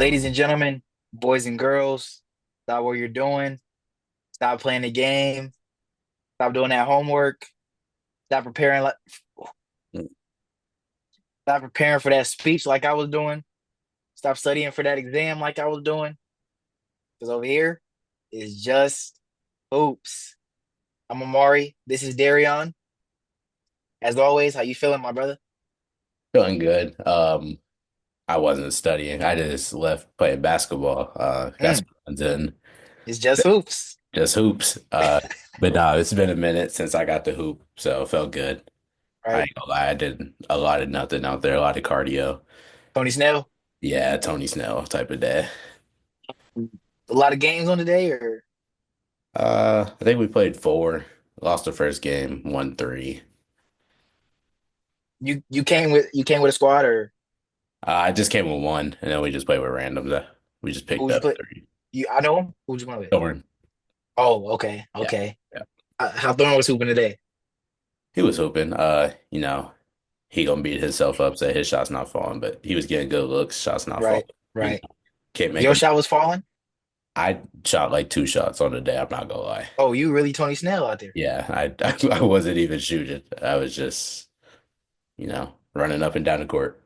Ladies and gentlemen, boys and girls, stop what you're doing. Stop playing the game. Stop doing that homework. Stop preparing. Stop preparing for that speech like I was doing. Stop studying for that exam like I was doing. Because over here is just hoops. I'm Amari. This is Darion. As always, how you feeling, my brother? Feeling good. I wasn't studying. I just left playing basketball. Got Mm, some runs in, it's just hoops, just hoops. But no, it's been a minute since I got the hoop, so it felt good. I right? ain't gonna lie, I did a lot of nothing out there, a lot of cardio. Tony Snell. Yeah, Tony Snell type of day. A lot of games on today, or I think we played four, lost the first game, won three. you came with a squad, or I just came with one, and then we just played with randoms. We just picked who'd you up put? three. You I know him. Who'd you play with? Thorn. Oh, okay, Yeah. okay. Yeah. How Thorne was hooping today? He was hoping, he gonna beat himself up, say his shot's not falling, but he was getting good looks, shots not falling. Right, You right. know, can't make Your him. shot was falling. I shot like two shots on the day. I'm not gonna lie. Oh, you really Tony Snell out there. Yeah, I wasn't even shooting. I was just, running up and down the court.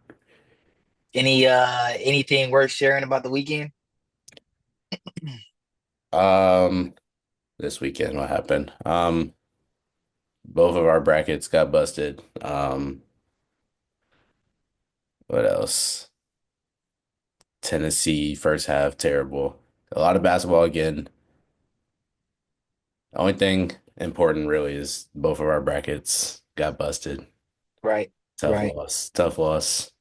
Anything worth sharing about the weekend? Um, this weekend, what happened? Both of our brackets got busted. What else? Tennessee first half terrible. A lot of basketball again. The only thing important really is both of our brackets got busted. Right, Tough right. loss. Tough loss.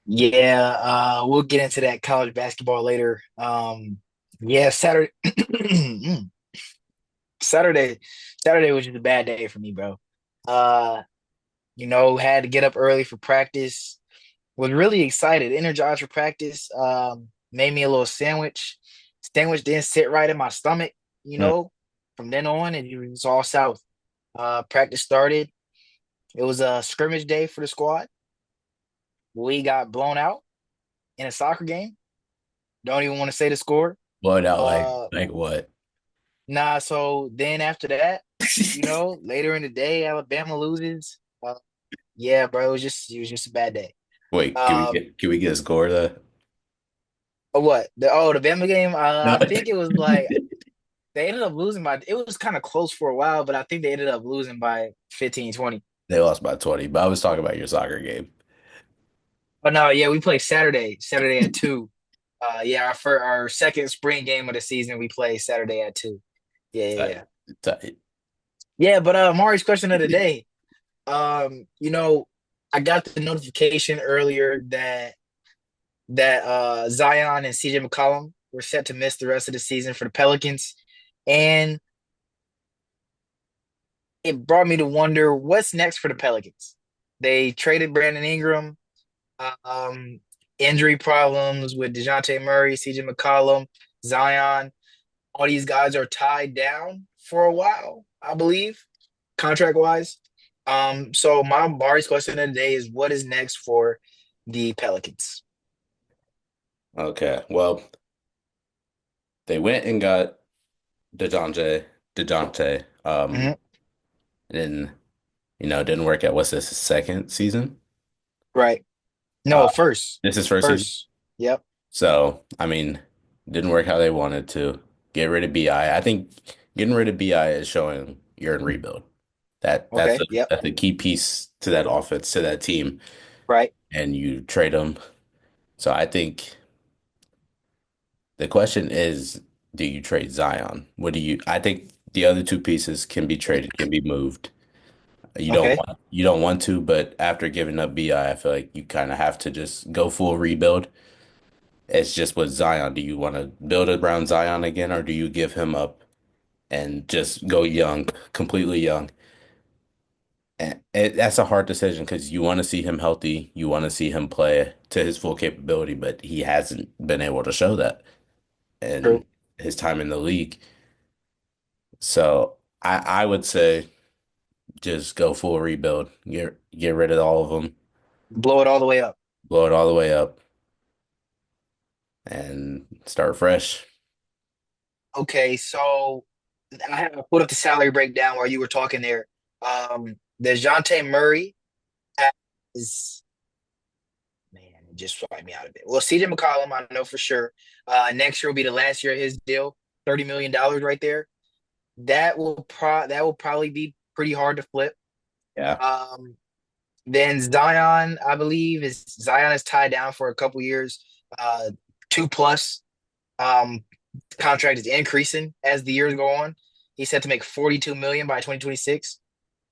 Yeah, we'll get into that college basketball later. Yeah, Saturday, Saturday, Saturday was just a bad day for me, bro. Uh, had to get up early for practice. Was really excited, energized for practice. Made me a little sandwich. Sandwich didn't sit right in my stomach, you Mm. know. From then on, it was all south. Practice started. It was a scrimmage day for the squad. We got blown out in a soccer game. Don't even want to say the score. Blowing out Uh, like what? nah. So then after that, later in the day, Alabama loses. Yeah, bro, it was just a bad day. Wait, Um, can we get a score though? what? The Bama game? No. I think it was like they ended up losing by. It was kind of close for a while, but I think they ended up losing by 15, 20. They lost by 20, but I was talking about your soccer game. But no, yeah, we played Saturday at 2. Yeah, for our second spring game of the season, we play Saturday at 2. Yeah, yeah, Tight, yeah. tight. Yeah, but Mari's question of the day. You know, I got the notification earlier that Zion and CJ McCollum were set to miss the rest of the season for the Pelicans. And it brought me to wonder what's next for the Pelicans. They traded Brandon Ingram, um, injury problems with DeJounte Murray, CJ McCollum, Zion. All these guys are tied down for a while, I believe, contract wise. So my Mari's question of the day is what is next for the Pelicans? Okay. Well, they went and got DeJounte. Hmm. And it didn't work out. What's this, his second season? Right. Uh, No, first. this is first season. First. Yep. So, I mean, didn't work how they wanted to. Get rid of BI. I think getting rid of BI is showing you're in rebuild. That that's Okay. a Yep. that's a key piece to that offense, to that team, Right. and you trade them. So I think the question is, do you trade Zion? I think the other two pieces can be traded, can be moved. Okay. You don't want to, but after giving up BI, I feel like you kind of have to just go full rebuild. It's just with Zion. Do you want to build around Zion again, or do you give him up and just go young, completely young? That's a hard decision because you want to see him healthy. You want to see him play to his full capability, but he hasn't been able to show that in True. his time in the league. So I would say just go full rebuild. Get rid of all of them, Blow it all the way up. blow it all the way up, and start fresh. Okay, so I put up the salary breakdown while you were talking there. DeJounte Murray has, man, it just swiped me out of it. Well, CJ McCollum, I know for sure. Next year will be the last year of his deal, $30 million right there. That will probably be pretty hard to flip. Yeah. Um, then Zion, I believe, is Zion is tied down for a couple years, two plus. Um, Contract is increasing as the years go on. He's set to make 42 million by 2026.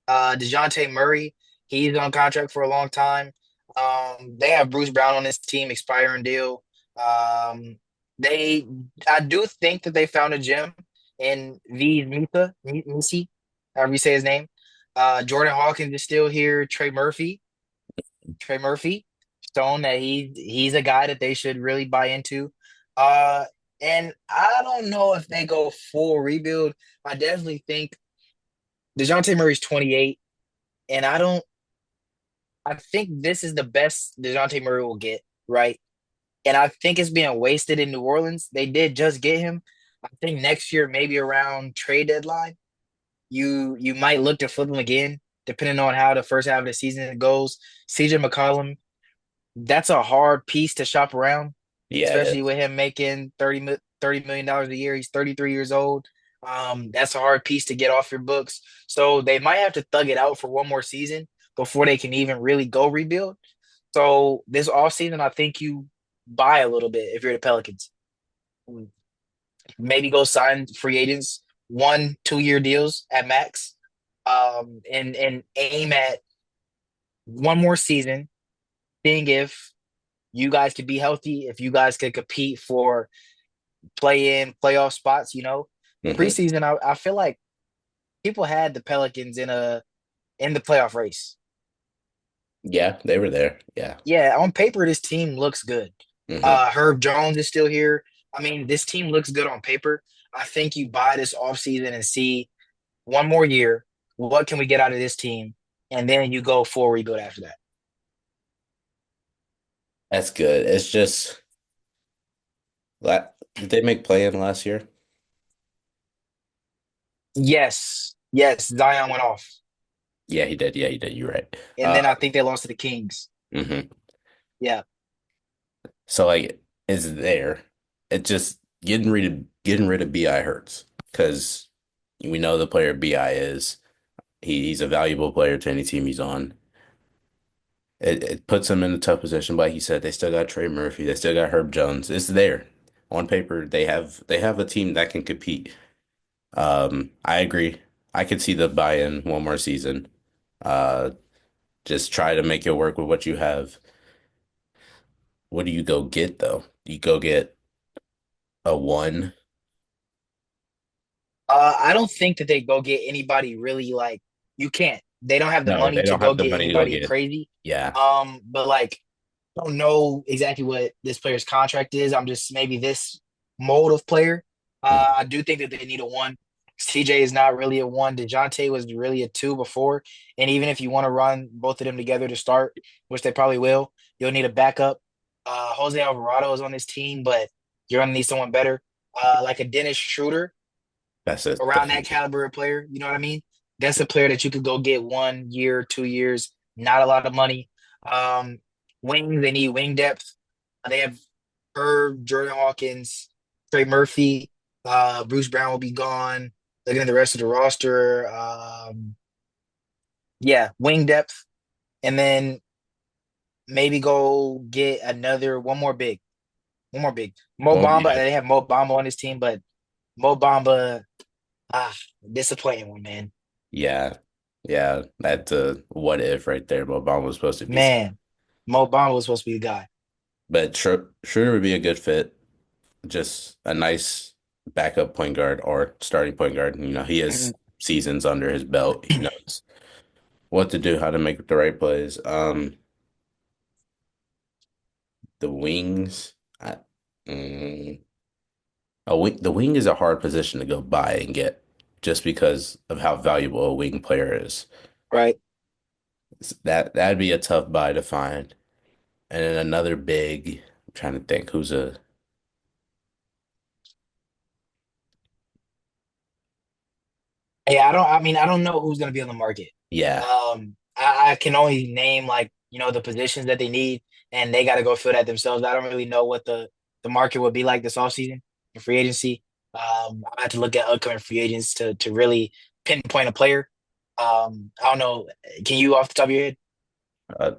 DeJounte Murray, he's on contract for a long time. They have Bruce Brown on this team, expiring deal. Um, they, I do think that they found a gem in V Misi, however you say his name. Jordan Hawkins is still here. Trey Murphy, shown that he's a guy that they should really buy into. Uh, and I don't know if they go full rebuild. I definitely think DeJounte Murray's 28, and I think this is the best DeJounte Murray will get, right? And I think it's being wasted in New Orleans. They did just get him. I think next year, maybe around trade deadline, you might look to flip him again, depending on how the first half of the season goes. CJ McCollum, that's a hard piece to shop around, Yeah, it especially is. with him making $30 million a year. He's 33 years old. That's a hard piece to get off your books. So they might have to thug it out for one more season before they can even really go rebuild. So this offseason, I think you buy a little bit if you're the Pelicans. Maybe go sign free agents, 1 2 year deals at max, and aim at one more season, seeing if you guys could be healthy, if you guys could compete for play in playoff spots, Hmm. preseason, I feel like people had the Pelicans in the playoff race. Yeah, they were there. Yeah. Yeah, on paper, this team looks good. Hmm. Herb Jones is still here. I mean, this team looks good on paper. I think you buy this offseason and see one more year. What can we get out of this team? And then you go full rebuild after that. That's good. It's just did they make play in last year? Yes, yes, Zion went off. Yeah, he did. Yeah, he did. You're right. And then I think they lost to the Kings. Mhm. Yeah. So like it's there. It just getting rid of BI hurts because we know the player BI is. He's a valuable player to any team he's on. It puts him in a tough position, but like you said, they still got Trey Murphy, they still got Herb Jones. It's there. On paper, they have a team that can compete. I agree. I could see the buy-in one more season. Uh, just try to make it work with what you have. What do you go get though? You go get a one. I don't think that they go get anybody really like you can't. They don't have the No, money they to don't go have the get money to go anybody get. crazy. Yeah. But like don't know exactly what this player's contract is. I'm just maybe this mold of player. I do think that they need a one. CJ is not really a one. DeJounte was really a two before. And even if you want to run both of them together to start, which they probably will, you'll need a backup. Jose Alvarado is on this team, but you're gonna need someone better. Like a Dennis Schroeder That's it. around that caliber of player. You know what I mean? That's a player that you could go get 1 year, 2 years, not a lot of money. Um, Wings, they need wing depth. They have Herb, Jordan Hawkins, Trey Murphy, Bruce Brown will be gone. Looking at the rest of the roster, yeah, wing depth, and then maybe go get one more big. Mo Oh Bamba, yeah. they have Mo Bamba on his team, but Mo Bamba, ah, disappointing one, man. Yeah. Yeah. That's a what if right there. Obama was supposed to be. Man, Mo Bamba was supposed to be the guy. But Schroeder would be a good fit. Just a nice backup point guard or starting point guard. He has Mhm. seasons under his belt. He knows what to do, how to make the right plays. The wings. Mm, the wing is a hard position to go buy and get just because of how valuable a wing player is. Right. That'd be a tough buy to find. And then another big, I'm trying to think who's a Yeah, I don't. I mean, I don't know who's going to be on the market. Yeah. I can only name like the positions that they need, and they got to go fill that themselves. I don't really know what the market would be like this offseason in free agency. I have to look at upcoming free agents to really pinpoint a player. I don't know. Can you off the top of your head? Uh,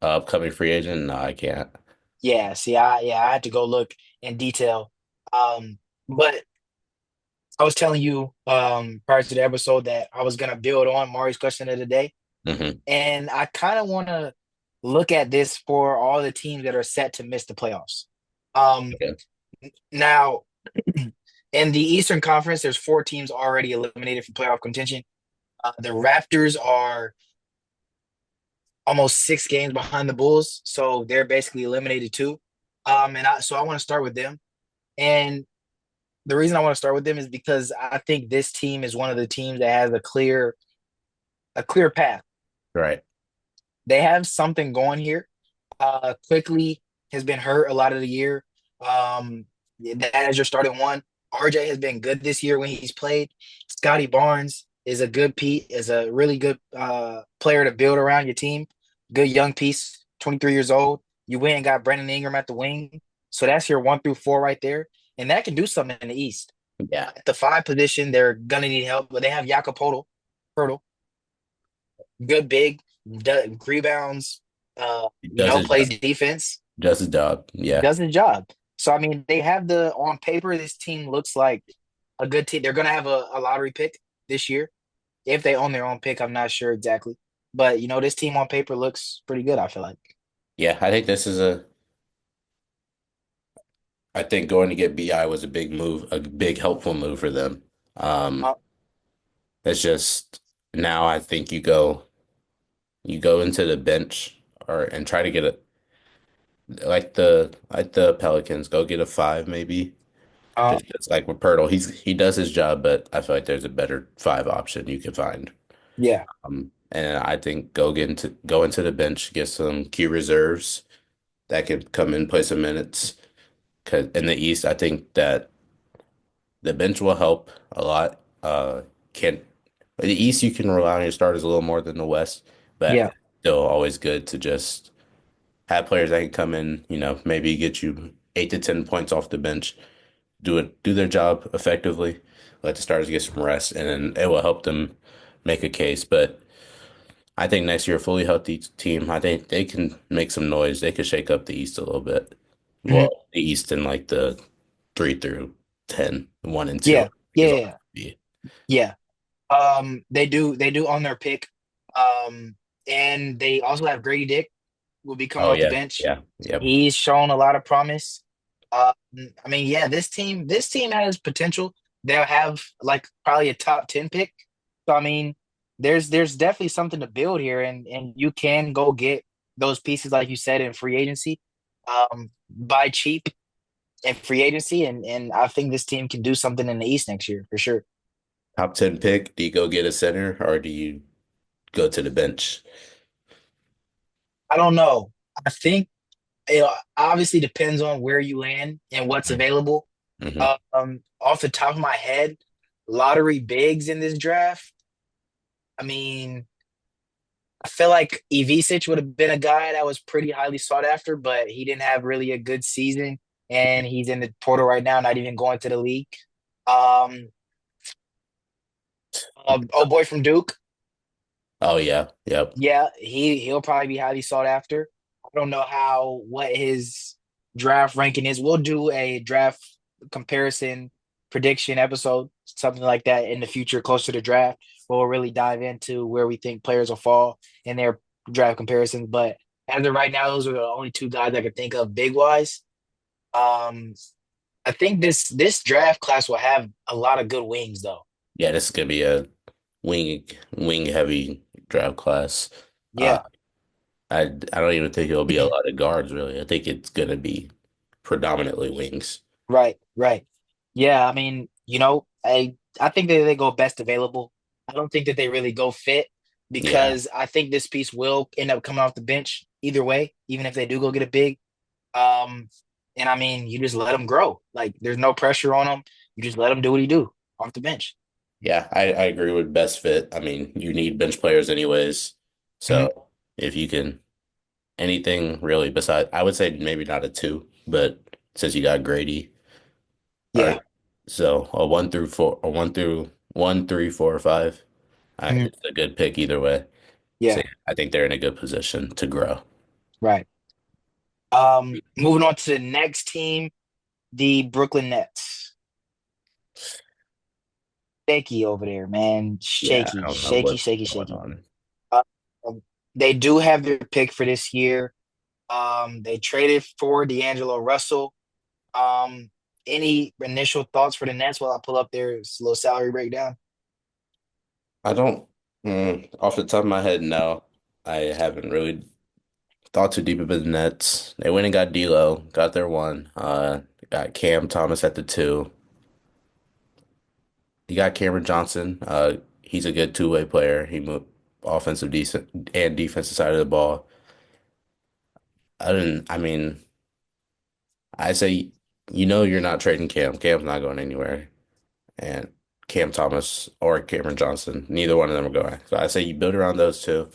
Upcoming free agent? No, I can't. Yeah. See, I had to go look in detail. But I was telling you prior to the episode that I was gonna build on Mari's question of the day. Hmm. And I kind of want to look at this for all the teams that are set to miss the playoffs. Um, Okay. Now, in the Eastern Conference, there's four teams already eliminated from playoff contention. The Raptors are almost 6 games behind the Bulls, so they're basically eliminated too. So I want to start with them. And the reason I want to start with them is because I think this team is one of the teams that has a clear path. Right. They have something going here. Quickly has been hurt a lot of the year. That is your starting one. RJ has been good this year when he's played. Scotty Barnes is a good piece, is a really good player to build around your team. Good young piece, 23 years old. You went and got Brandon Ingram at the wing. So that's your 1 through 4 right there. And that can do something in the East. Yeah. At the five position, they're gonna need help, but they have Jakob Poeltl, good big, rebounds, He does his plays job. defense, Does his job. Yeah. does his job. So I mean, they have on paper, this team looks like a good team. They're gonna have a lottery pick this year. If they own their own pick, I'm not sure exactly. But this team on paper looks pretty good, I feel like. Yeah. I think this is I think going to get BI was a big move, a big helpful move for them. Um, Uh, it's just now I think you go into the bench and try to get a like the Pelicans, go get a five maybe. uh, Just it's like with Pirtle, he does his job, but I feel like there's a better five option you can find. yeah. And I think go into the bench, get some key reserves that can come in, play some minutes. Cause in the East, I think that the bench will help a lot. Can The East you can rely on your starters a little more than the West, but Yeah. still always good to just have players that can come in, maybe get you 8 to 10 points off the bench, do their job effectively, let the starters get some rest, and then it will help them make a case. But I think next year, a fully healthy team, I think they can make some noise. They could shake up the East a little bit. Mhm. Well, the East in like the 3 through 10, 1 and 2. Yeah. Is Yeah. all Yeah. be. Yeah. They do own their pick. And they also have Grady Dick will be coming Oh off the yeah, bench. yeah, yep. He's shown a lot of promise. I mean, yeah, this team has potential. They'll have like probably a top 10 pick. So I mean, there's definitely something to build here, and you can go get those pieces like you said in free agency, buy cheap in free agency, and I think this team can do something in the East next year for sure. Top 10 pick. Do you go get a center or do you go to the bench? I don't know. I think it obviously depends on where you land and what's available. Hmm. Off the top of my head, lottery bigs in this draft. I mean, I feel like Ivisic would have been a guy that was pretty highly sought after, but he didn't have really a good season, and he's in the portal right now, not even going to the league. Um, oh boy from Duke, Oh yeah, yep. yeah, he'll probably be highly sought after. I don't know what his draft ranking is. We'll do a draft comparison prediction episode, something like that in the future, closer to draft, where we'll really dive into where we think players will fall in their draft comparisons. But as of right now, those are the only two guys I could think of big wise. Um, I think this draft class will have a lot of good wings though. Yeah, this is gonna be a wing heavy draft class. Uh, Yeah. I don't even think it'll be a lot of guards really. I think it's gonna be predominantly wings. Right, right. Yeah, I mean, I think that they go best available. I don't think that they really go fit Yeah, because I think this piece will end up coming off the bench either way, even if they do go get a big. Um, and I mean, you just let him grow. Like there's no pressure on him. You just let him do what he do off the bench. Yeah, I agree with best fit. I mean, you need bench players anyways. Hmm. So if you can anything really besides, I would say maybe not a two, but since you got Grady, Yeah. or so a one through four, or one through one, three, four, or five, Hmm. it's a good pick either way. So Yeah. yeah, I think they're in a good position to grow. Right. Moving on to the next team, the Brooklyn Nets. Shaky over there, man. Yeah, I Shaky, don't know shaky, what's shaky, going shaky. on. Uh, they do have their pick for this year. They traded for D'Angelo Russell. Um, any initial thoughts for the Nets while I pull up their little salary breakdown? I don't, off the top of my head, no, I haven't really thought too deep into the Nets. They went and got D'Lo, got their one. Got Cam Thomas at the two. You got Cameron Johnson. He's a good two-way player. He moved offensive decent and defensive side of the ball. I mean, I say, you're not trading Cam. Cam's not going anywhere. And Cam Thomas or Cameron Johnson, neither one of them are going. So I say you build around those two.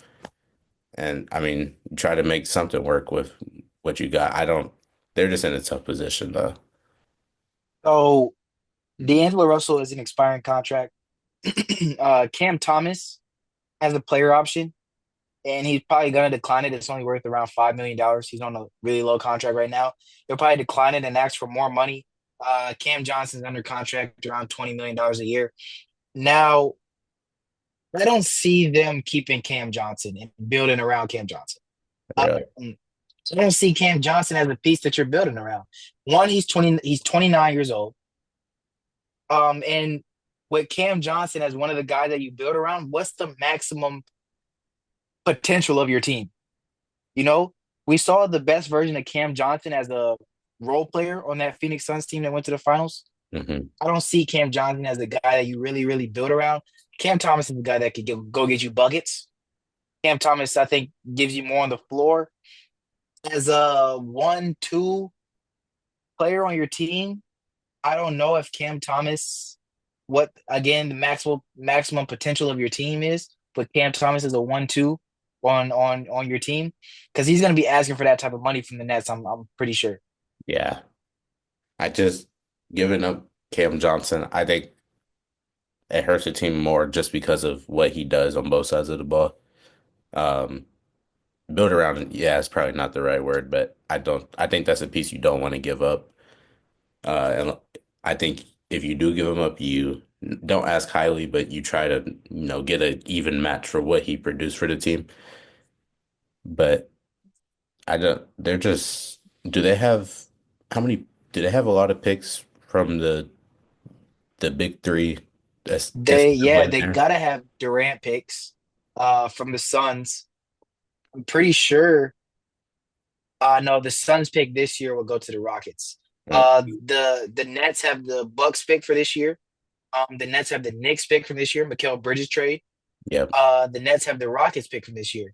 And I mean, you try to make something work with what you got. They're just in a tough position though. So D'Angelo Russell is an expiring contract. Cam Thomas has a player option, and he's probably gonna decline it. It's only worth around $5 million. He's on a really low contract right now. He'll probably decline it and ask for more money. Cam Johnson's under contract around $20 million a year. Now, I don't see them keeping Cam Johnson and building around Cam Johnson. Really. Um, I don't see Cam Johnson as a piece that you're building around. One, he's 29 years old. And with Cam Johnson as one of the guys that you build around, what's the maximum potential of your team? You know, we saw the best version of Cam Johnson as a role player on that Phoenix Suns team that went to the finals. Hmm. I don't see Cam Johnson as the guy that you really, really build around. Cam Thomas is the guy that could go get you buckets. Cam Thomas, I think, gives you more on the floor as a 1-2 player on your team. I don't know if Cam Thomas, what again the maximum potential of your team is, but Cam Thomas is a 1-2 on your team because he's going to be asking for that type of money from the Nets. I'm pretty sure. Yeah. I just giving up Cam Johnson. I think it hurts the team more just because of what he does on both sides of the ball. Um, Build around it, yeah, it's probably not the right word, but I think that's a piece you don't want to give up. And I think if you do give him up, you don't ask highly, but you try to, get an even match for what he produced for the team. But I don't, they're just, do they have, how many, do they have a lot of picks from the big three that's Yeah, consistently in they there? gotta have Durant picks from the Suns. I'm pretty sure no, the Suns pick this year will go to the Rockets. Mm, The Nets have the Bucks pick for this year. The Nets have the Knicks pick from this year, Mikal Bridges trade. yep. The Nets have the Rockets pick from this year.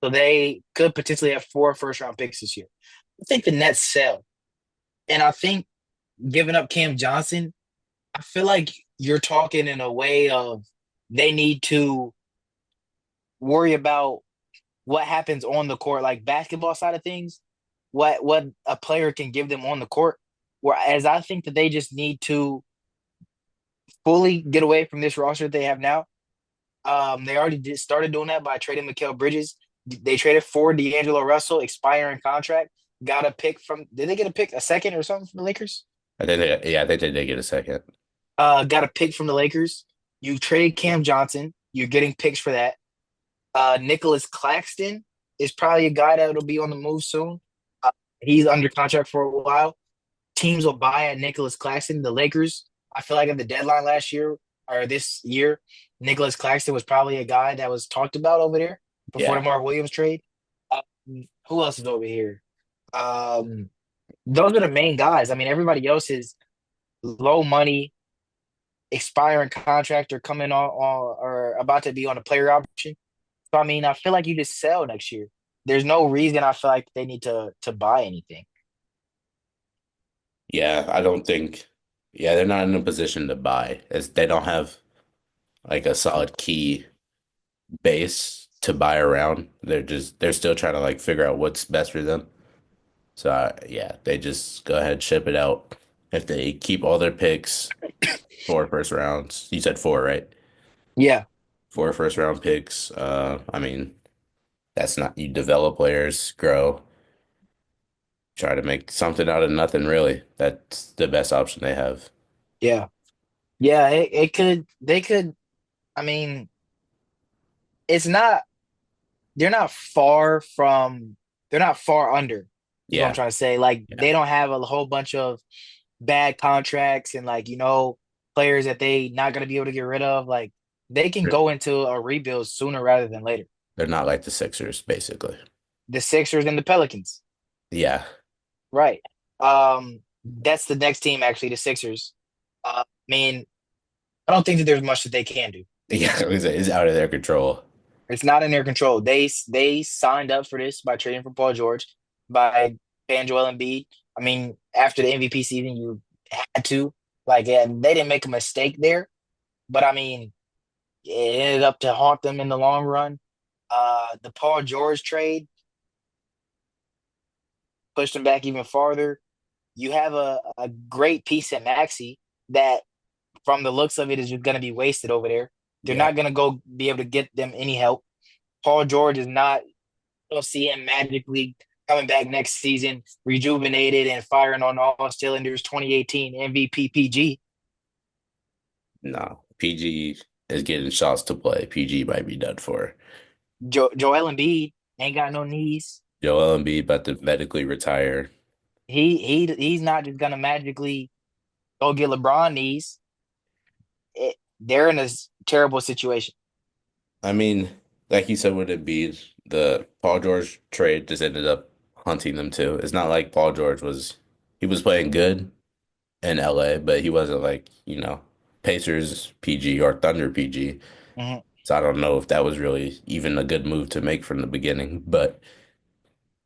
So they could potentially have 4 first round picks this year. I think the Nets sell. And I think giving up Cam Johnson, I feel like you're talking in a way of they need to worry about what happens on the court, like basketball side of things, what a player can give them on the court. Whereas I think that they just need to fully get away from this roster that they have now. They already started doing that by trading Mikal Bridges. They traded for D'Angelo Russell, expiring contract. Got a pick from. Did they get a pick, a second or something from the Lakers? I think they did get a second. Got a pick from the Lakers. You traded Cam Johnson. You're getting picks for that. Nicholas Claxton is probably a guy that will be on the move soon. Uh, he's under contract for a while. Teams will buy at Nicholas Claxton. The Lakers, I feel like at the deadline last year or this year, Nicholas Claxton was probably a guy that was talked about over there before the Yeah. Mark Williams trade. Who else is over here? Um, those are the main guys. I mean, everybody else is low money, expiring contract, or coming on or about to be on a player option. So I mean, I feel like you just sell next year. There's no reason I feel like they need to buy anything. Yeah, I don't think, yeah, they're not in a position to buy as they don't have. like a solid key base to buy around. They're still trying to like figure out what's best for them. So yeah, they just go ahead ship it out. If they keep all their picks, 4 first rounds. You said four, right? Yeah, 4 first round picks. I mean, that's not you develop players, grow, try to make something out of nothing, really. That's the best option they have. yeah, yeah. It could. They could. I mean, it's not. They're not far from. They're not far under. Is what I'm Yeah, trying to say. Like yeah. they don't have a whole bunch of bad contracts and like players that they not gonna be able to get rid of. Like they can They're, go into a rebuild sooner rather than later. they're not like the Sixers, basically. The Sixers and the Pelicans. Yeah, Right. That's the next team, actually, the Sixers. I mean, I don't think that there's much that they can do. yeah. It's out of their control. It's not in their control. They signed up for this by trading for Paul George, by paying Joel Embiid. I mean, after the MVP season, you had to. Like, yeah, they didn't make a mistake there, but I mean, it ended up to haunt them in the long run. The Paul George trade pushed them back even farther. You have a great piece at Maxi that from the looks of it is just going to be wasted over there. They're Yeah. not going to go be able to get them any help. Paul George is not. Don't see him magically coming back next season, rejuvenated and firing on all cylinders. 2018 MVP PG. No, PG is getting shots to play. PG might be done for. Joel Embiid ain't got no knees. Joel Embiid about to medically retire. He's not just gonna magically go get LeBron knees. They're in a terrible situation. I mean, like you said with Embiid, the Paul George trade just ended up hunting them too. It's not like Paul George he was playing good in LA, but he wasn't like, Pacers PG or Thunder PG. Mhm. So I don't know if that was really even a good move to make from the beginning, but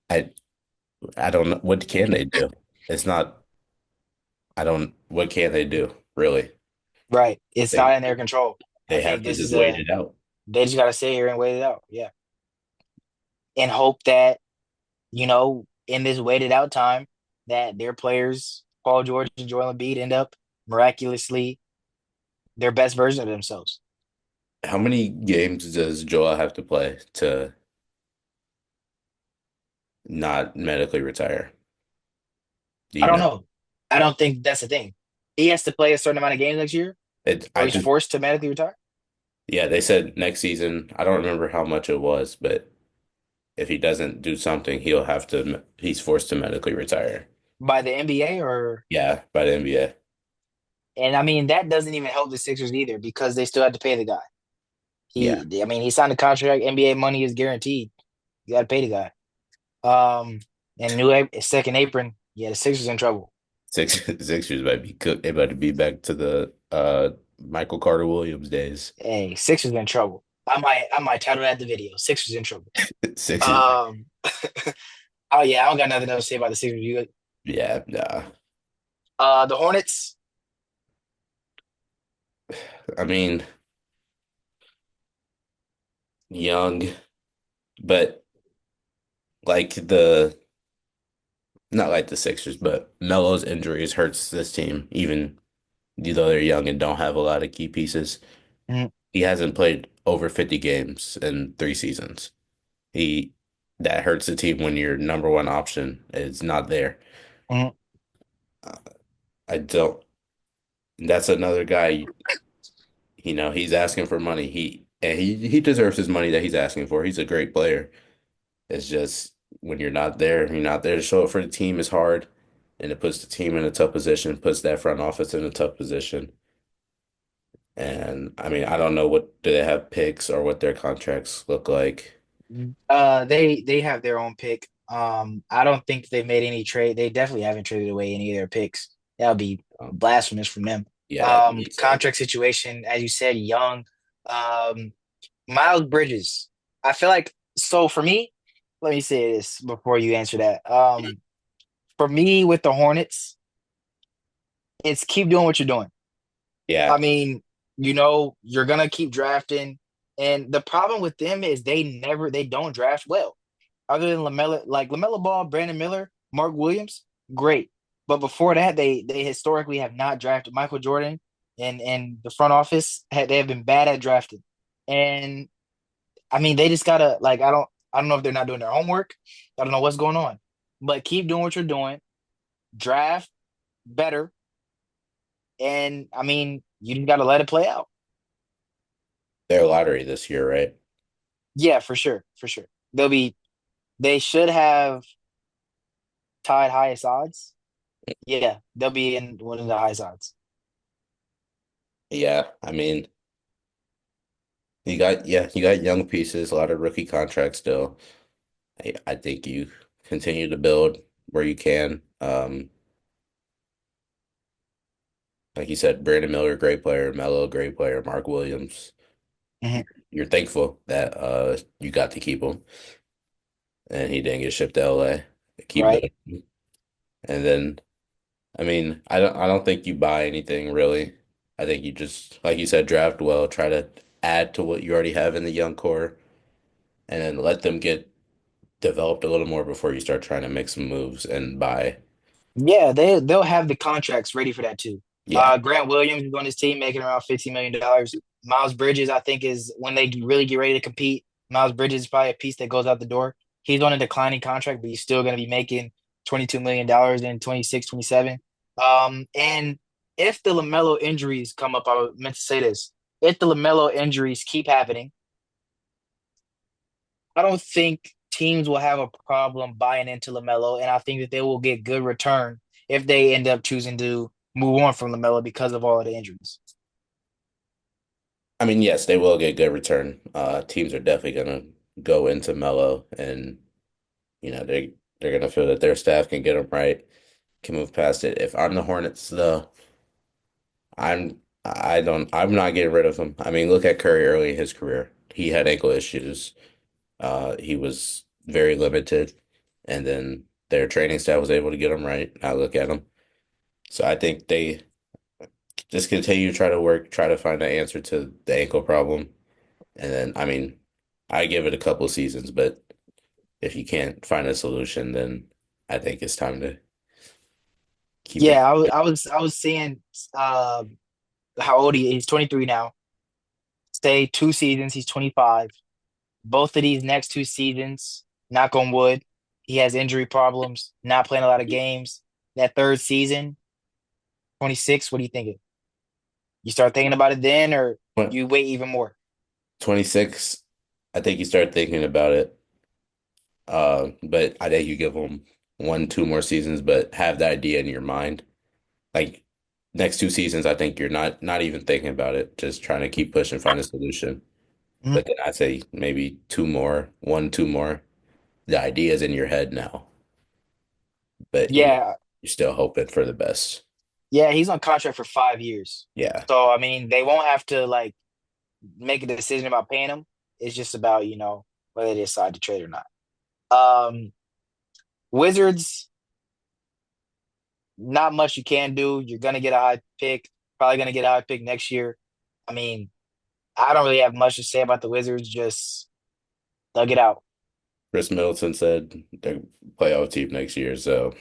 I I don't know what can they do? It's not I don't what can they do, really? Right. It's They not in their control. I they have think to this just is wait a it out. they just gotta sit here and wait it out. Yeah. And hope that, in this waited out time, that their players, Paul George and Joel Embiid, end up miraculously their best version of themselves. How many games does Joel have to play to not medically retire? Do I you don't know? know. I don't think that's the thing. He has to play a certain amount of games next year, or I he's just forced to medically retire yeah, they said next season. I don't remember how much it was, but if he doesn't do something, he's forced to medically retire. by the NBA or Yeah, by the NBA. and I mean that doesn't even help the Sixers either because they still have to pay the guy. Yeah. I mean, he signed a contract. NBA money is guaranteed. You got to pay the guy. And second apron. Yeah, the Sixers in trouble. Sixers might be cooked. They might be back to the Michael Carter Williams days. Hey, Sixers in trouble. I might title that the video. Sixers in trouble. Sixers. Um, oh yeah, I don't got nothing else to say about the Sixers. Yeah, nah. The Hornets. I mean, young, but like the not like the Sixers, but Melo's injuries hurts this team, even though they're young and don't have a lot of key pieces. Mhm, He hasn't played over 50 games in 3 seasons. He That hurts the team when your number one option is not there. mhm. Uh, I don't. That's another guy, he's asking for money. He deserves his money that he's asking for. He's a great player. It's just when you're not there to show up for the team is hard, and it puts the team in a tough position, puts that front office in a tough position. And I mean, I don't know what do they have picks or what their contracts look like. They have their own pick. I don't think they've made any trade. They definitely haven't traded away any of their picks. That would be Um, blasphemous from them. yeah, that'd be insane. Contract situation, as you said, young. Um, Miles Bridges. I feel like so for me. Let me say this before you answer that. For me with the Hornets, it's keep doing what you're doing. I Yeah, mean, you're gonna keep drafting. And the problem with them is they don't draft well. Other than LaMelo Ball, Brandon Miller, Mark Williams, great. But before that, they historically have not drafted Michael Jordan, and the front office they have been bad at drafting. And I mean, they just gotta like I don't know if they're not doing their homework. I don't know what's going on, but keep doing what you're doing. Draft better, and I mean, you just gotta let it play out. Their lottery this year, right? Yeah, for sure, for sure. They should have tied highest odds. Yeah, they'll be in one of the highest odds. Yeah, I mean, you got young pieces, a lot of rookie contracts still. I think you continue to build where you can. Like you said, Brandon Miller, great player, Melo, great player, Mark Williams. Mhm. You're thankful that you got to keep him and he didn't get shipped to LA. Keep Right? building. And then I mean, I don't think you buy anything really. I think you just like you said, draft well, try to add to what you already have in the young core, and then let them get developed a little more before you start trying to make some moves and buy. Yeah, they'll have the contracts ready for that too. Yeah. Grant Williams is on his team making around $15 million. Miles Bridges, I think, is when they really get ready to compete. Miles Bridges is probably a piece that goes out the door. He's on a declining contract, but he's still going to be making $22 million in 26, 27. And if the LaMelo injuries come up, I meant to say this. If the LaMelo injuries keep happening, I don't think teams will have a problem buying into LaMelo, and I think that they will get good return if they end up choosing to move on from LaMelo because of all of the injuries. I mean, yes, they will get good return. Teams are definitely gonna go into Melo, and they're gonna feel that their staff can get them right, can move past it. If I'm the Hornets, though, I'm not getting rid of him. I mean, look at Curry early in his career. He had ankle issues. He was very limited, and then their training staff was able to get him right. Now look at him. So I think they just continue to try to work, try to find an answer to the ankle problem. And then, I mean, I give it a couple of seasons, but if you can't find a solution, then I think it's time to keep it. Yeah, I was seeing uh, how old he is. He's 23 now. Stay 2 seasons, he's 25. Both of these next 2 seasons, knock on wood, he has injury problems, not playing a lot of games. That third season, 26, what are you thinking? You start thinking about it then, or But you wait even more? 26, I think you start thinking about it. But I think you give them one, two more seasons, but have the idea in your mind. Like next 2 seasons, I think you're not even thinking about it, just trying to keep pushing, find a solution. Mhm. But then I say maybe two more, one, two more. The idea is in your head now, but Yeah, you're still hoping for the best. yeah, he's on contract for 5 years. Yeah. So I mean, they won't have to like make a decision about paying him. It's just about, whether they decide to trade or not. Um, Wizards, not much you can do. You're gonna get a high pick, probably gonna get a high pick next year. I mean, I don't really have much to say about the Wizards, just thug it out. Chris Middleton said they're playoff team next year, so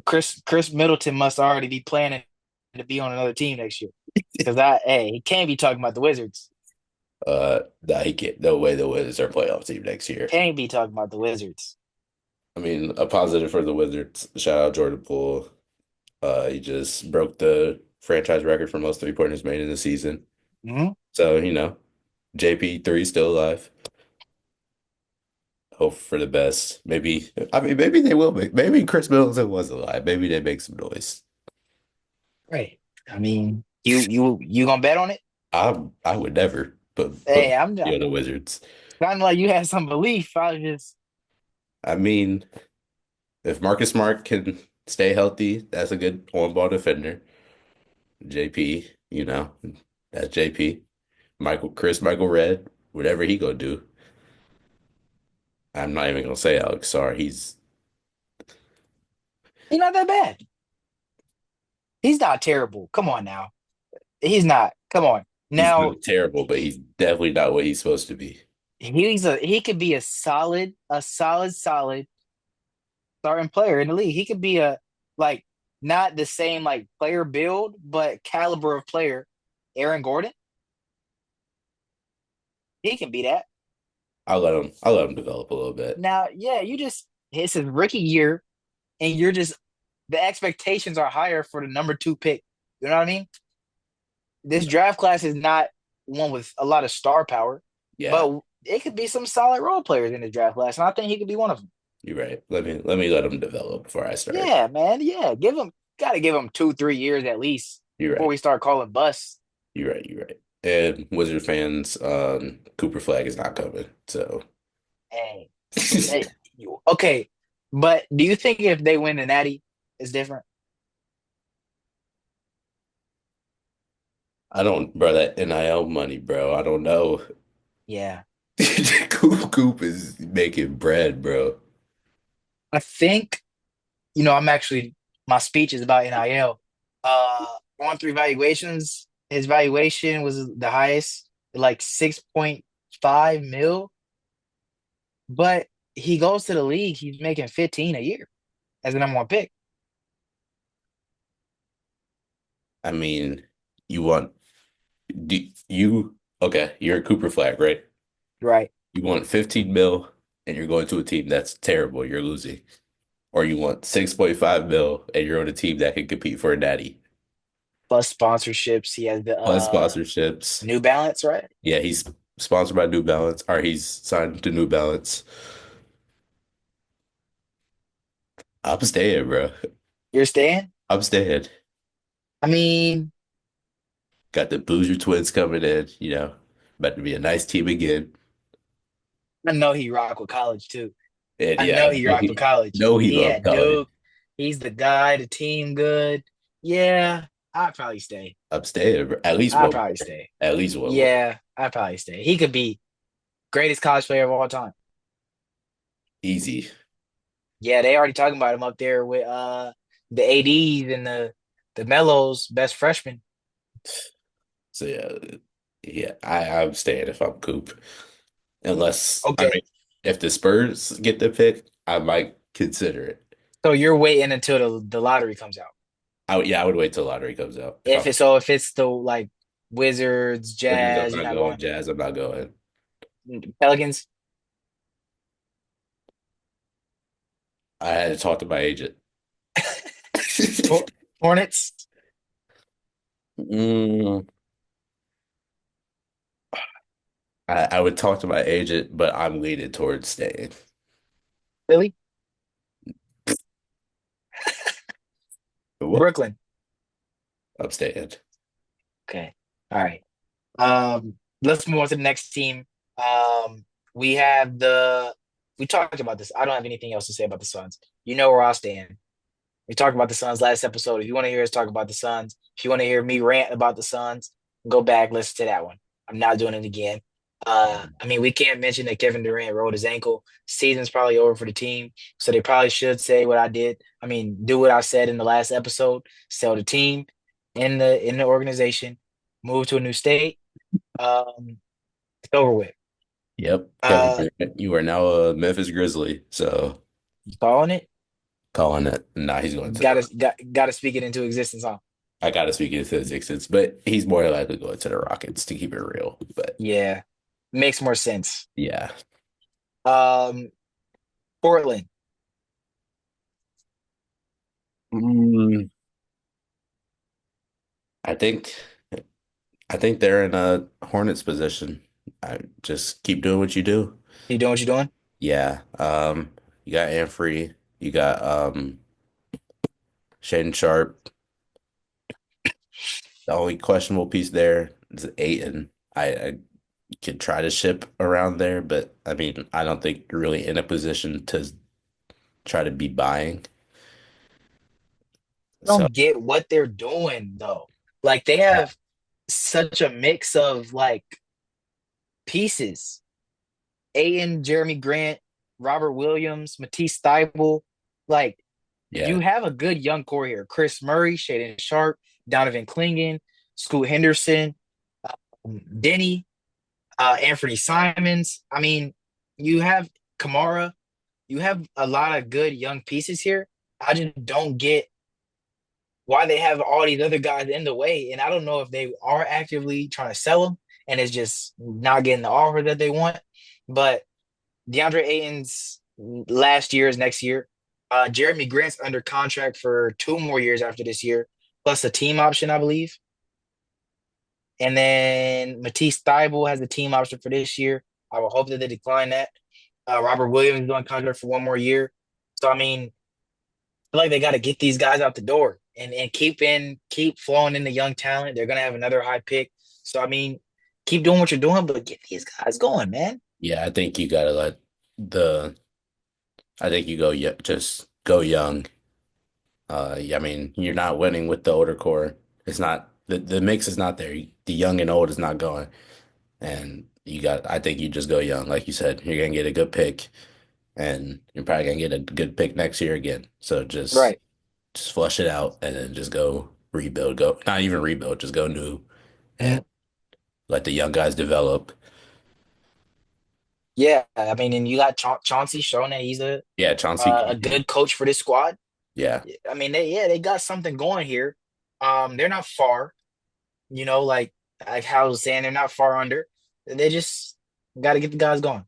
Chris Middleton must already be planning to be on another team next year. Because he can't be talking about the Wizards. nah, he can't. No way the Wizards are playoff team next year. Can't be talking about the Wizards. I mean, a positive for the Wizards. Shout out Jordan Poole. He just broke the franchise record for most three-pointers made in the season. Hmm. So, JP3 still alive. Hope for the best. Maybe, I mean, maybe they will make, maybe Chris Middleton was alive. Maybe they make some noise. Right. I mean, you gonna bet on it? I would never put Hey, I'm the just other Wizards. kind of like you had some belief. I was just I mean, if Marcus Smart can stay healthy, that's a good on-ball defender. JP, that's JP. Michael Red, whatever he gonna do. I'm not even gonna say Alex. Sorry, he's not that bad. He's not terrible. Come on now. He's not. Come on. He's Now not terrible, but he's definitely not what he's supposed to be. he could be a solid starting player in the league. He could be a like not the same like player build, but caliber of player. Aaron Gordon, he can be that. I'll let him develop a little bit. Now, yeah, it's his rookie year, and you're just the expectations are higher for the number two pick. You know what I mean? This draft class is not one with a lot of star power, Yeah, but it could be some solid role players in the draft class, and I think he could be one of them. you're right. Let him develop before I start. Yeah, man. Yeah, gotta give him 2, 3 years at least You're before right. we start calling busts. You're right. You're right. And Wizard fans, Cooper Flag is not coming. So Hey, hey, okay, but do you think if they win the Natty, it's different? I don't, bro, that NIL money, bro. I don't know. Yeah, Coop is making bread, bro. I think I'm actually my speech is about NIL. On three valuations, his valuation was the highest, like 6.5 mil. But he goes to the league, he's making 15 a year as the number one pick. I mean, you want okay, you're a Cooper Flag, right? Right. You want 15 mil and you're going to a team that's terrible, you're losing. Or you want 6.5 mil and you're on a team that can compete for a natty. Plus sponsorships. He has the Plus sponsorships. New Balance, right? Yeah, he's sponsored by New Balance, or he's signed to New Balance. I'm staying, bro. You're staying? I'm staying. I mean, Got the Boozer twins coming in, about to be a nice team again. I know he rocked with college too. And I yeah, know he rocked with college. he He loved had college. Duke. He's the guy, the team good. Yeah, I'd probably stay. I'm staying, bro. At least I'd one probably more. stay. At least one more. Yeah, I'd probably stay. He could be greatest college player of all time. Easy. Yeah, they already talking about him up there with the ADs and the Mellows best freshman. So yeah, I'm staying if I'm Coop. Unless, I Okay. mean, if the Spurs get the pick, I might consider it. So you're waiting until the lottery comes out. Yeah, I would wait till lottery comes out. If it's the like Wizards, Wizards, I'm Jazz, you're not not going. going. Jazz, I'm not going. Pelicans, I had to talk to my agent. Hornets, Mm, I would talk to my agent, but I'm leaning towards staying. Philly, What? Brooklyn. I'm staying. Okay. All right. Let's move on to the next team. We have we talked about this. I don't have anything else to say about the Suns. You know where I stand. We talked about the Suns last episode. If you want to hear us talk about the Suns, if you want to hear me rant about the Suns, go back, listen to that one. I'm not doing it again. I mean, we can't mention that Kevin Durant rolled his ankle. Season's probably over for the team, so they probably should say what I did. I mean, do what I said in the last episode. Sell the team in the organization, move to a new state. It's over with. Yep, Kevin Uh, Durant, you are now a Memphis Grizzly, so you calling it? calling it. Nah, he's going to the Got Rock. to got to speak it into existence, huh? I gotta speak into existence, but he's more likely going to the Rockets to keep it real. But Yeah, makes more sense. yeah, Um, Portland. Mm, I think I think they're in a Hornets position. I just keep doing what you do. You doing what you doing? Yeah. You got Anfree, you got Shaden Sharp. The only questionable piece there is Aiton. I could try to ship around there, but I mean, I don't think you're really in a position to try to be buying. I So don't get what they're doing though. Like they have such a mix of like pieces. Aiden, Jeremy Grant, Robert Williams, Matisse Thybulle. Like yeah, you have a good young core here. Chris Murray, Shaden Sharp, Donovan Clingan. Scoot Henderson, Denny, Anthony Simons. I mean, you have Kamara. You have a lot of good young pieces here. I just don't get why they have all these other guys in the way. And I don't know if they are actively trying to sell them and it's just not getting the offer that they want. But DeAndre Ayton's last year is next year. Jeremy Grant's under contract for 2 more years after this year, plus a team option, I believe. And then Matisse Thybulle has a team option for this year. I will hope that they decline that. Robert Williams is on contract for 1 more year. So I mean, feel like they got to get these guys out the door and keep flowing in the young talent. They're gonna have another high pick. So I mean, keep doing what you're doing, but get these guys going, man. Yeah, I think you gotta let the I think you go just go young. Yeah, I mean, you're not winning with the older core. It's not the mix is not there. The young and old is not going. And I think you just go young. Like you said, you're gonna get a good pick and you're probably gonna get a good pick next year again. So Right. just flush it out and then just go rebuild. Go not even rebuild, just go new Mhm. and let the young guys develop. Yeah, I mean, and you got Chauncey showing that he's Yeah, Chauncey. a good coach for this squad. Yeah. I mean, they got something going here. They're not far, like how I was saying, they're not far under. They just got to get the guys going.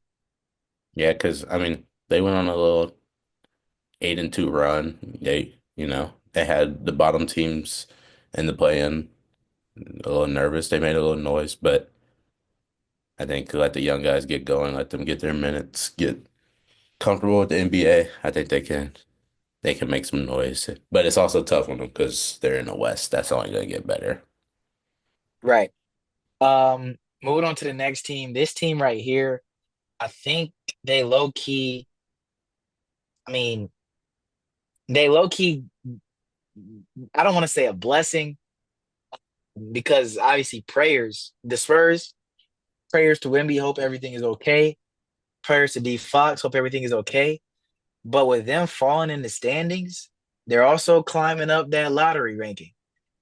Yeah, because I mean, they went on a little 8-2 run. They had the bottom teams in the play-in a little nervous. They made a little noise, but I think let the young guys get going, let them get their minutes, get comfortable with the NBA. I think they can make some noise. But it's also tough on them because they're in the West. That's only gonna get better. Right. Moving on to the next team. This team right here, I think they low key. I mean, they low key. I don't want to say a blessing because obviously prayers. The Spurs prayers to Wemby. Hope everything is okay. Prayers to D Fox. Hope everything is okay. But with them falling in the standings, they're also climbing up that lottery ranking.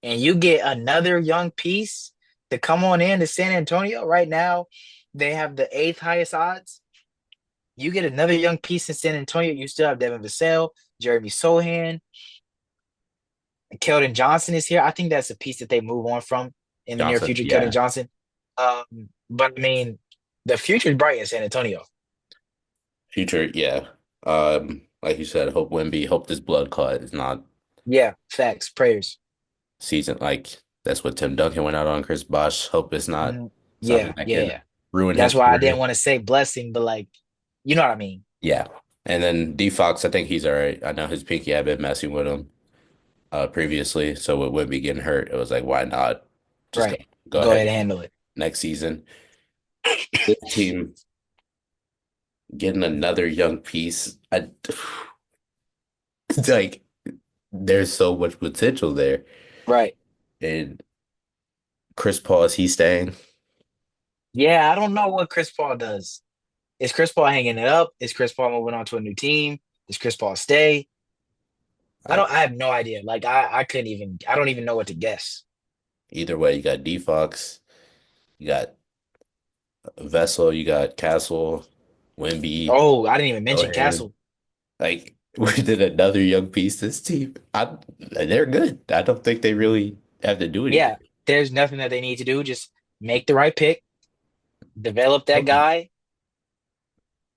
And you get another young piece to come on in to San Antonio right now. They have the eighth highest odds. You get another young piece in San Antonio. You still have Devin Vassell, Jeremy Sohan, Keldon Johnson is here. I think that's a piece that they move on from in the near Johnson, future. Keldon yeah. Johnson. But I mean, the future is bright in San Antonio. Future, yeah. Like you said, hope Wemby, hope this blood clot is not Yeah, facts, prayers. season like that's what Tim Duncan went out on Chris Bosh. Hope it's not Mhm. something Yeah, that yeah, can yeah. ruin That's his why I didn't career. want to say blessing, but like, you know what I mean. Yeah. And then D Fox, I think he's all right. I know his pinky had been messing with him previously. So with Wemby getting hurt, it was like, why not just Right. go Go ahead ahead and handle it. next season. This team getting another young piece. It's like there's so much potential there. Right. And Chris Paul, is he staying? Yeah, I don't know what Chris Paul does. Is Chris Paul hanging it up? Is Chris Paul moving on to a new team? Does Chris Paul stay? I, I have no idea. Like I couldn't even I don't even know what to guess. Either way, you got D Fox, you got Vessel, you got Castle, Wimby, Oh, I didn't even mention Sohan. Castle. Like we did another young piece. This team, they're good. I don't think they really have to do Yeah, anything. there's nothing that they need to do. Just make the right pick, develop that Okay. guy.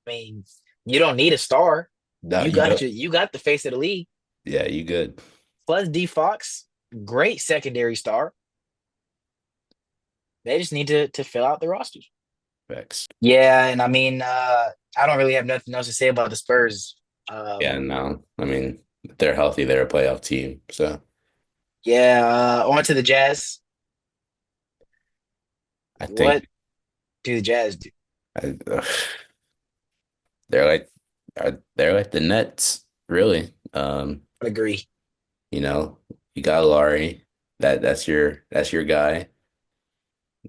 I mean, you don't need a star. No, you don't. You got the face of the league. Yeah, you good. Plus D Fox, great secondary star. They just need to fill out the rosters. Facts. Yeah, and I mean, I don't really have nothing else to say about the Spurs. Yeah, Um, no. I mean, if they're healthy, they're a playoff team. So yeah, on to the Jazz. I think What do the Jazz do? I, they're like they're like the Nets, really. Agree. You got Laurie. That's your guy.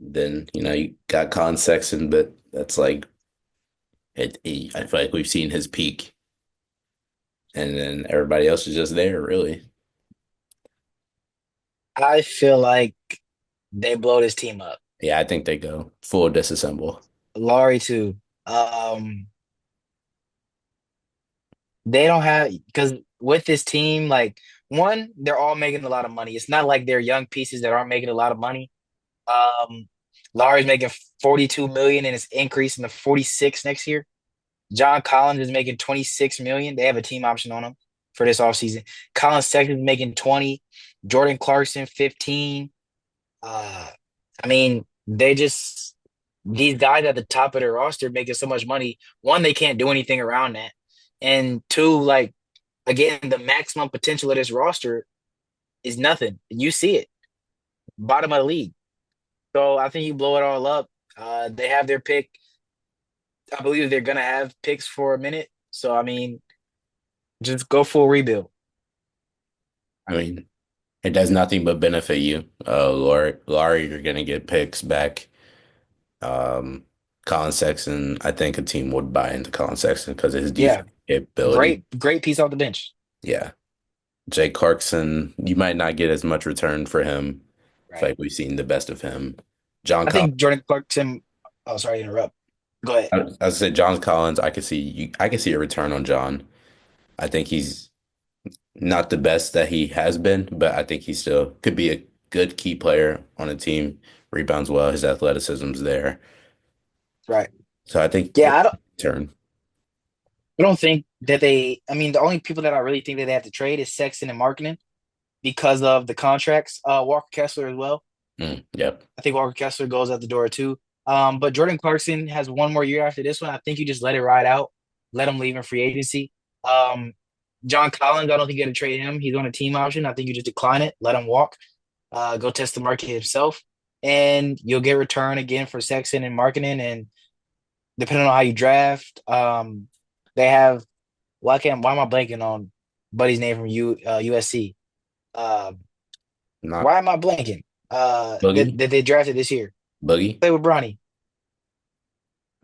Then, you got Con Sexton, but that's like I feel like we've seen his peak, and then everybody else is just there, really. I feel like They blow this team up. Yeah, I think they go full disassemble. Laurie too. Um, they don't have because with this team, like one, they're all making a lot of money. It's not like they're young pieces that aren't making a lot of money. Um, Laurie's making 42 million and it's increasing to 46 next year. John Collins is making 26 million. They have a team option on him for this offseason. Colin Sexton is making 20. Jordan Clarkson 15. Uh, I mean, they just these guys at the top of their roster making so much money. One, they can't do anything around that, and two, like again, the maximum potential of this roster is nothing. You see it, bottom of the league. So I think you blow it all up. They have their pick. I believe they're gonna have picks for a minute. So I mean, just go full rebuild. I mean, it does nothing but benefit you. Laurie, you're gonna get picks back. Um, Colin Sexton, I think a team would buy into Colin Sexton because of his Yeah, defense capability. great piece off the bench. Yeah. Jay Clarkson, you might not get as much return for him. I feel Right. like we've seen the best of him. John I Collins, think Jordan Clarkson. Oh, sorry to interrupt. Go ahead. I said John Collins, I could see a return on John. I think he's not the best that he has been, but I think he still could be a good key player on a team. Rebounds well, his athleticism's there. Right. So I think Yeah, turn. I don't think that they. I mean, the only people that I really think that they have to trade is Sexton and Markkinen because of the contracts. Walker Kessler as well. Yep. I think Walker Kessler goes out the door too. But Jordan Clarkson has one more year after this one. I think you just let it ride out, let him leave in free agency. Um, John Collins, I don't think you got to trade him. He's on a team option. I think you just decline it, let him walk, go test the market himself, and you'll get return again for Sexton and Markkinen. And depending on how you draft, they have why am I blanking on Buddy's name from USC? Uh, Not why am I blanking? That Boogie. they drafted this year. Boogie. Play with Bronny.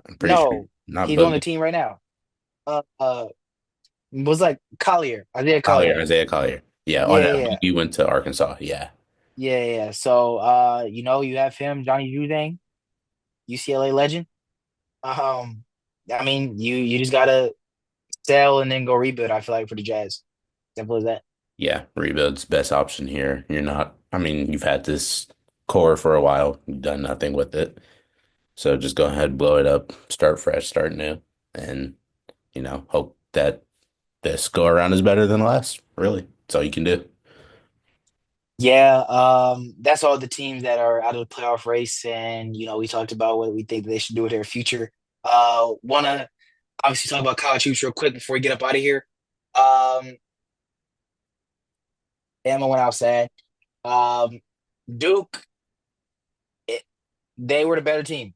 I'm pretty sure No, not he's on the Boogie. team right now. Uh, uh was like Collier, Isaiah Collier, Collier. Isaiah Collier. Yeah. Oh Yeah, yeah. yeah, yeah, Boogie went to Arkansas. Yeah. yeah, yeah. So, you have him, Johnny Juzang, UCLA legend. Um, I mean, you just gotta sell and then go rebuild. I feel like for the Jazz, simple as that. Yeah. Rebuild's best option here. You're not, I mean, you've had this core for a while. You've done nothing with it. So just go ahead, blow it up, start fresh, start new, and hope that this go around is better than the last. Really. That's all you can do. Yeah, that's all the teams that are out of the playoff race, and we talked about what we think they should do with their future. Wanna obviously talk about college hoops real quick before we get up out of here. Um, Emma went outside. Um, Duke, it, they were the better team.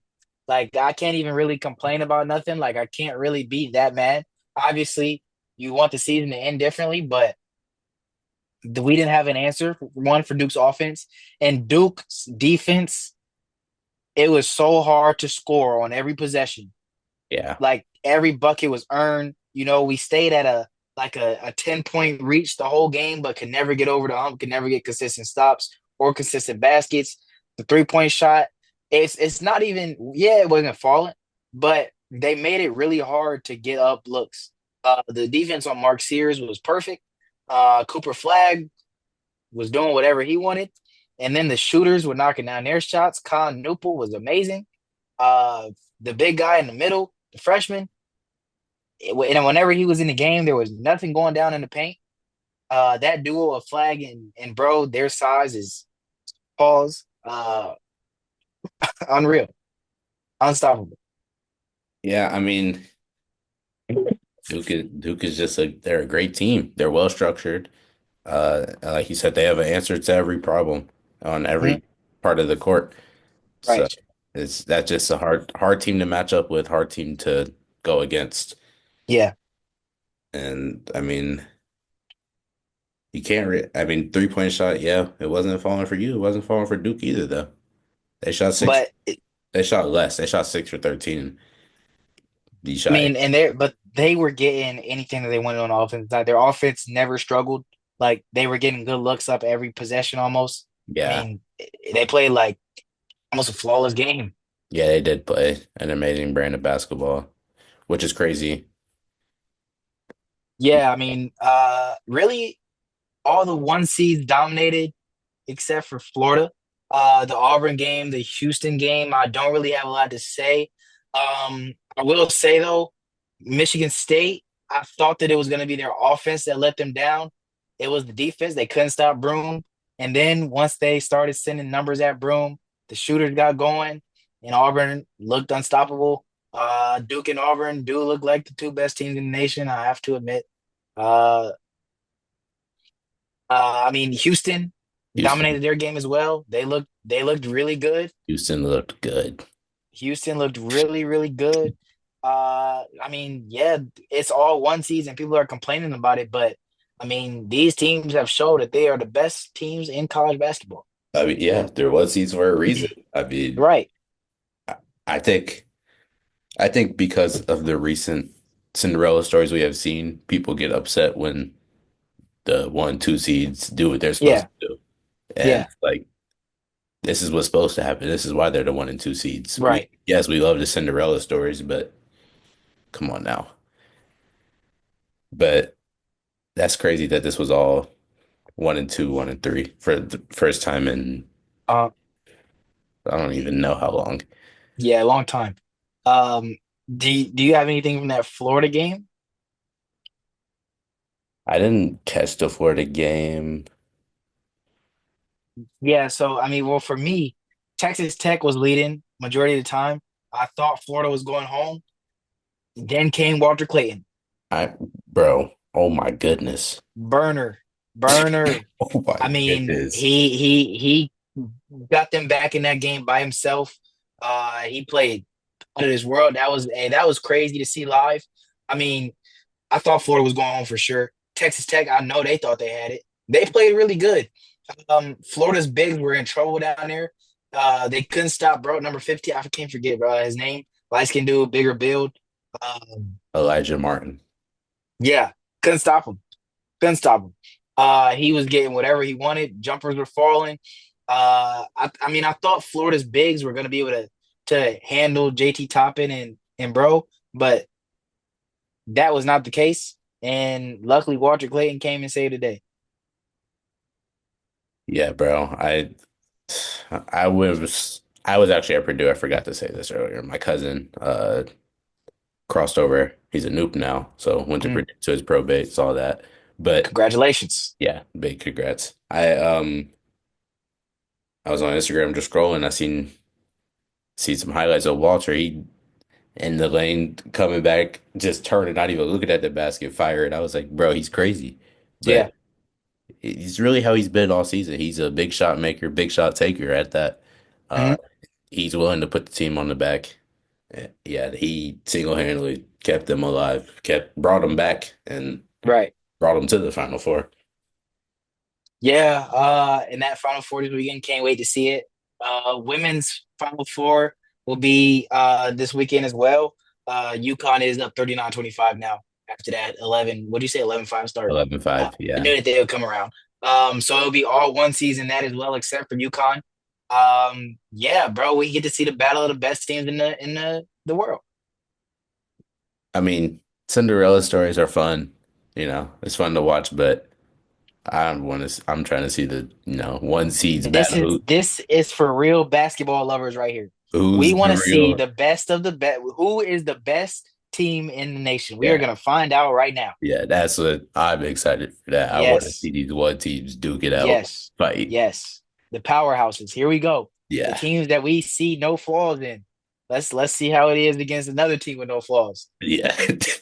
Like I can't even really complain about nothing. Like I can't really be that mad. Obviously, you want the season to end differently, but we didn't have an answer. One for Duke's offense and Duke's defense. It was so hard to score on every possession. Yeah. Like every bucket was earned. We stayed at a 10-point reach the whole game, but could never get over the hump, could never get consistent stops or consistent baskets. The 3-point shot, it's not even it wasn't falling, but they made it really hard to get up looks. The defense on Mark Sears was perfect. Cooper Flagg was doing whatever he wanted. And then the shooters were knocking down their shots. Con Newport was amazing. The big guy in the middle, the freshman, and whenever he was in the game, there was nothing going down in the paint. That duo of Flag and Bro, their size is pause, unreal, unstoppable. Yeah. I mean, Duke is just they're a great team. They're well structured. Like you said, they have an answer to every problem on Mhm. every part of the court. So Right. that's just a hard team to match up with, hard team to go against. Yeah. And I mean, you can't I mean, 3-point shot, yeah, it wasn't falling for you. It wasn't falling for Duke either, though. They shot six, But they shot less. They shot 6 for 13. You I shot mean, but they were getting anything that they wanted on offense. Like their offense never struggled. Like they were getting good looks up every possession almost. I Yeah. mean, they played like almost a flawless game. Yeah, they did play an amazing brand of basketball, which is crazy. Yeah, I mean, really, all the one seeds dominated except for Florida. The Auburn game, the Houston game, I don't really have a lot to say. I will say though, Michigan State, I thought that it was going to be their offense that let them down. It was the defense. They couldn't stop Broom. And then once they started sending numbers at Broom, the shooters got going, and Auburn looked unstoppable. Duke and Auburn do look like the two best teams in the nation, I have to admit. Uh, I mean, Houston Houston, dominated their game as well. They looked really good. Houston looked good. Houston looked really, really good. I mean, yeah, it's all one season. People are complaining about it, but I mean, these teams have showed that they are the best teams in college basketball. I mean, yeah, there was seats for a reason. I mean, Right. I I think I think because of the recent Cinderella stories we have seen, people get upset when the 1, 2 seeds do what they're supposed Yeah. to do. And Yeah. like this is what's supposed to happen. This is why they're the 1 and 2 seeds. We Right. yes, we love the Cinderella stories, but come on now. But that's crazy that this was all 1 and 2, 1 and 3 for the first time in Uh, I don't even know how long. yeah, long time. Um, do you have anything from that Florida game? I didn't catch the Florida game. Yeah, so I mean, well, for me, Texas Tech was leading majority of the time. I thought Florida was going home. Then came Walter Clayton. I bro, oh my goodness. Burner, burner. Oh my I mean, goodness. he got them back in that game by himself. He played out of this world. That was crazy to see live. I mean, I thought Florida was going home for sure. Texas Tech, I know they thought they had it. They played really good. Florida's bigs were in trouble down there. They couldn't stop bro number 50. I can't forget bro his name. Light skin dude, bigger build. Um, Elijah Martin. yeah, couldn't stop him. Couldn't stop him. He was getting whatever he wanted. Jumpers were falling. I mean, I thought Florida's bigs were going to be able to handle JT Toppin and bro, but that was not the case. And luckily, Walter Clayton came and saved the day. Yeah, bro. I was actually at Purdue. I forgot to say this earlier. My cousin crossed over. He's a Noop now, so went to Mm, Purdue to his probate, saw that. But congratulations. yeah, big congrats. I was on Instagram just scrolling. I see some highlights of Walter. He in the lane coming back, just turning, not even looking at the basket, firing. I was like, bro, he's crazy. Yeah. But he's really how he's been all season. He's a big shot maker, big shot taker at that. Uh, Mhm. he's willing to put the team on the back. Yeah, he single-handedly kept them alive, kept brought them back, and Right. brought them to the Final Four. Yeah. And that Final Four this weekend, can't wait to see it. Women's Final Four will be this weekend as well. UConn is up 39-25 now. After that, 11. What do you say? 11-5 start. Uh, 11-5, I yeah. knew that they would come around. So it'll be all one season that as well, except for UConn. Yeah, bro, we get to see the battle of the best teams in the world. I mean, Cinderella stories are fun. It's fun to watch, but I'm trying to see the, one seeds This battle. is this is for real basketball lovers right here. We Who's want the to see real? the best of the best. Who is the best team in the nation? We are Yeah. gonna find out right now. Yeah, that's what I'm excited for that. I want to Yes, see these one teams duke it out, yes, fight. yes. The powerhouses. Here we go. The Yeah. teams that we see no flaws in. Let's see how it is against another team with no flaws. Yeah.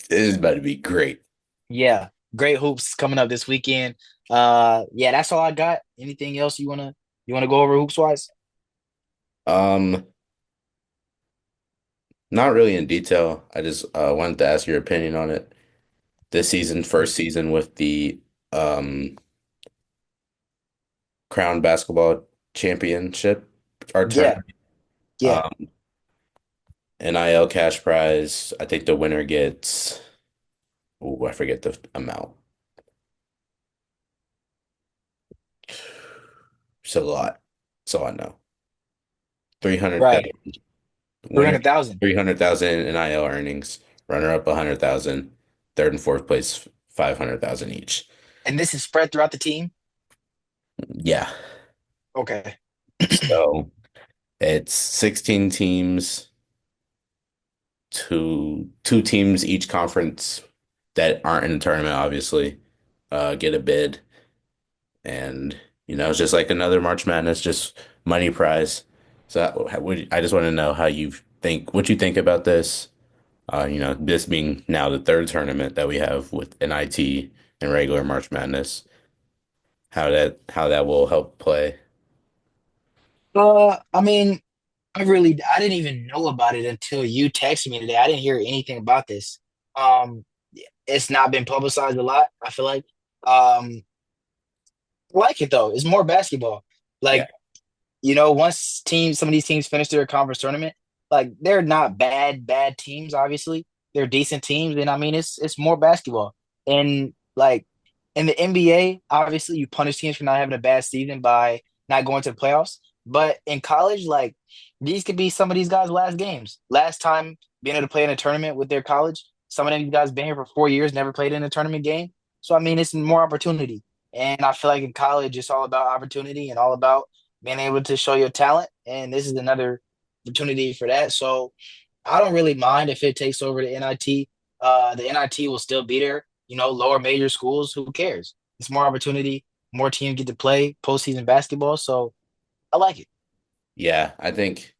This is about to be great. Yeah, great hoops coming up this weekend. Yeah, that's all I got. Anything else you wanna go over hoops wise? Um, Not really in detail. I just wanted to ask your opinion on it. This season, first season with the um Crown Basketball Championship, our Yeah, tournament. yeah. Um, NIL cash prize. I think the winner gets, oh, I forget the amount. It's a lot. That's all I know. 300,000 Right. winner, 300,000. 300,000 NIL earnings, runner up 100,000, third and fourth place 500,000 each. And this is spread throughout the team? Yeah. Okay. So it's 16 teams, two teams each conference that aren't in the tournament, obviously, get a bid. And, it's just like another March Madness, just money prize. So I just want to know what you think about this. This being now the third tournament that we have with NIT and regular March Madness, how that will help play. I mean, I didn't even know about it until you texted me today. I didn't hear anything about this. Um, it's not been publicized a lot, I feel like. I like it though. It's more basketball. Yeah, Like, once some of these teams finish their conference tournament, like they're not bad teams, obviously. They're decent teams, and I mean it's more basketball. And like in the NBA, obviously you punish teams for not having a bad season by not going to the playoffs. But in college, like these could be some of these guys' last games. Last time being able to play in a tournament with their college. Some of them guys been here for 4 years, never played in a tournament game. So I mean it's more opportunity. And I feel like in college it's all about opportunity and all about being able to show your talent. And this is another opportunity for that. So I don't really mind if it takes over the NIT. The NIT will still be there. Lower major schools, who cares? It's more opportunity. More teams get to play postseason basketball. So I like it. yeah. I think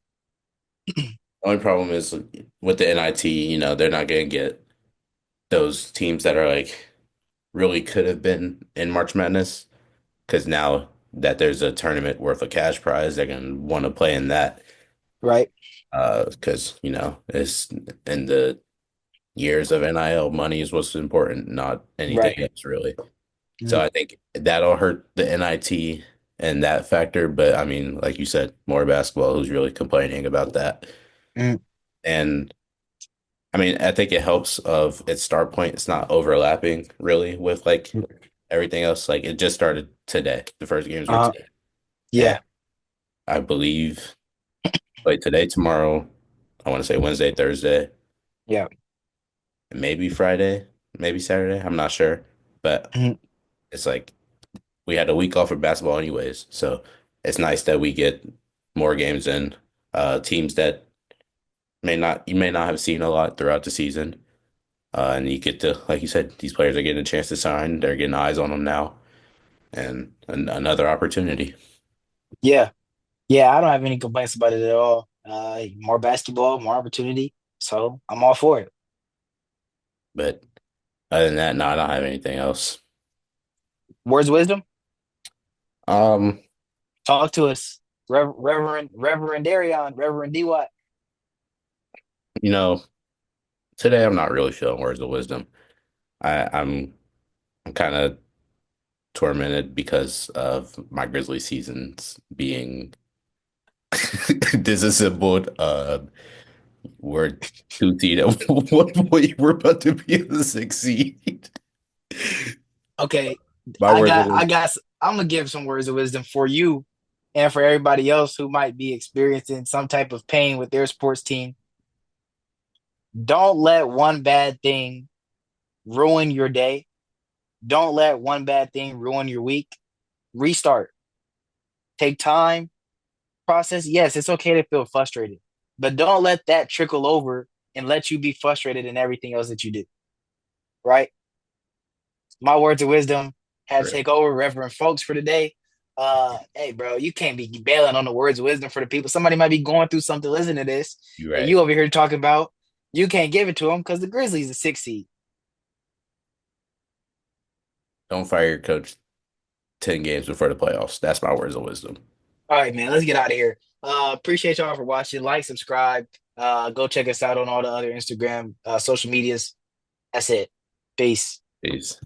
the only problem is with the NIT, they're not going to get those teams that are like really could have been in March Madness because now that there's a tournament worth of cash prize, they're going to want to play in that. Right. Because it's in the years of NIL, money is what's important, not anything Right. else really. So Mm, I think that'll hurt the NIT and that factor. But I mean, like you said, more basketball. Who's really complaining about that? mm, And I mean, I think it helps of its start point. It's not overlapping really with like mm. everything else. Like it just started today. The first games were Uh, today, and yeah. I believe like today, tomorrow. I want to say Wednesday, Thursday, Yeah. maybe Friday, maybe Saturday. I'm not sure, but Mm, it's like we had a week off of basketball anyways, so it's nice that we get more games in. Teams that you may not have seen a lot throughout the season, and you get to, like you said, these players are getting a chance to sign. They're getting eyes on them now, and another opportunity. yeah. Yeah. I don't have any complaints about it at all. More basketball, more opportunity. So I'm all for it. But other than that, no, I don't have anything else. Words of wisdom. Um, Talk to us. Reverend Darion, Reverend DY. you know, today I'm not really feeling words of wisdom. I'm kind of tormented because of my Grizzly seasons being disassembled. We're 2 seed at one point. We're about to be in the 6 seed. Okay, My words of wisdom. I'm gonna give some words of wisdom for you and for everybody else who might be experiencing some type of pain with their sports team. Don't let one bad thing ruin your day. Don't let one bad thing ruin your week. Restart. Take time. Process. Yes, it's okay to feel frustrated, but don't let that trickle over and let you be frustrated in everything else that you do. Right? My words of wisdom had to Right. take over, Reverend Folks, for today. Hey, bro, you can't be bailing on the words of wisdom for the people. Somebody might be going through something listening to this, You're and right. you over here talking about you can't give it to them because the Grizzlies are 6 seed. Don't fire your coach 10 games before the playoffs. That's my words of wisdom. All right, man, let's get out of here. Appreciate y'all for watching. Like, subscribe. Go check us out on all the other Instagram social medias. That's it. Peace. Peace.